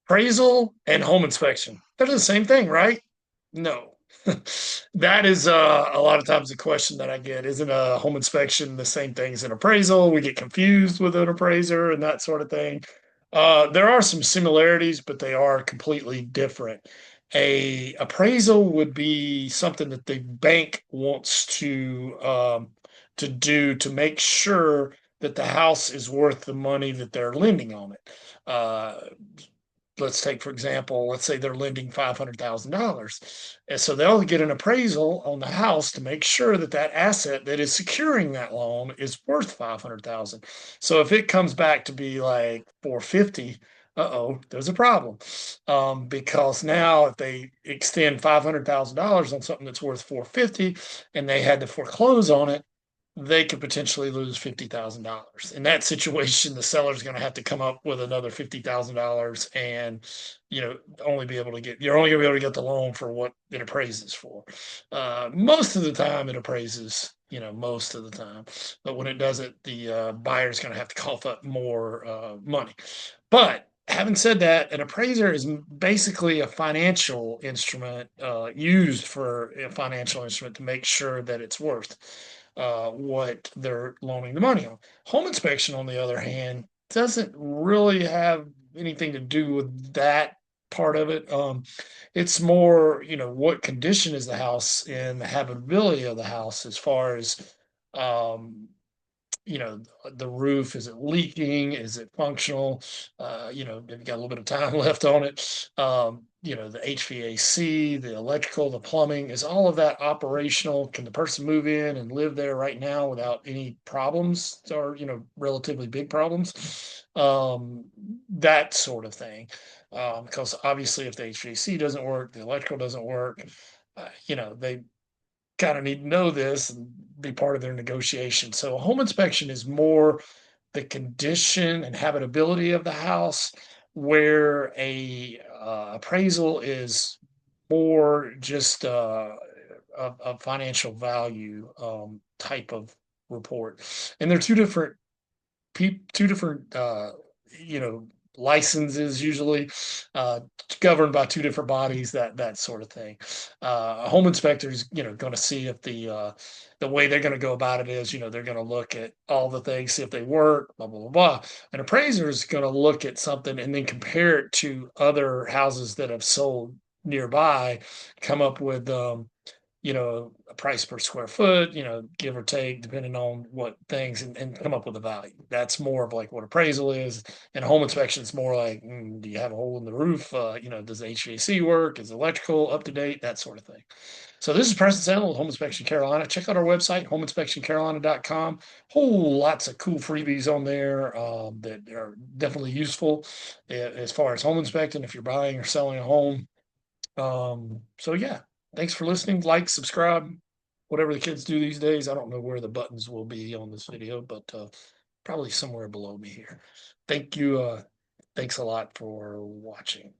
Appraisal and home inspection. They're the same thing, right? No. That is a lot of times the question that I get. Isn't a home inspection the same thing as an appraisal? We get confused with an appraiser and that sort of thing. There are some similarities, but they are completely different. A appraisal would be something that the bank wants to do to make sure that the house is worth the money that they're lending on it. Let's take, for example, let's say they're lending $500,000. And so they'll get an appraisal on the house to make sure that that asset that is securing that loan is worth 500,000. So if it comes back to be like 450, uh-oh, there's a problem. Because now if they extend $500,000 on something that's worth 450 and they had to foreclose on it, they could potentially lose $50,000. In that situation, the seller's going to have to come up with another $50,000 and, only be able to you're only going to be able to get the loan for what it appraises for. Most of the time it appraises, most of the time, but when it doesn't, the buyer's going to have to cough up more money. But having said that, an appraiser is basically a financial instrument used for a financial instrument to make sure that it's worth what they're loaning the money on. Home inspection, on the other hand, doesn't really have anything to do with that part of it. It's more, what condition is the house in, the habitability of the house as far as um, the roof, is it leaking? Is it functional? Have you got a little bit of time left on it? The HVAC, the electrical, the plumbing, is all of that operational? Can the person move in and live there right now without any problems or, relatively big problems? That sort of thing. Because obviously if the HVAC doesn't work, the electrical doesn't work, they kind of need to know this and be part of their negotiation. So a home inspection is more the condition and habitability of the house, where a appraisal is more just a financial value type of report. And they're two different you know licenses usually, uh governed by two different bodies, that sort of thing. A home inspector is, going to see if the way they're going to go about it is, they're going to look at all the things, see if they work, blah blah blah blah. An appraiser is going to look at something and then compare it to other houses that have sold nearby, come up with a price per square foot, give or take, depending on what things, and come up with a value. That's more of like what appraisal is. And home inspection is more like, do you have a hole in the roof? Does the HVAC work? Is electrical up to date? That sort of thing. So this is Preston Sandel with Home Inspection Carolina. Check out our website, homeinspectioncarolina.com. Whole lots of cool freebies on there that are definitely useful as far as home inspecting if you're buying or selling a home. So yeah, thanks for listening. Like, subscribe, whatever the kids do these days. I don't know where the buttons will be on this video, but probably somewhere below me here. Thank you. Thanks a lot for watching.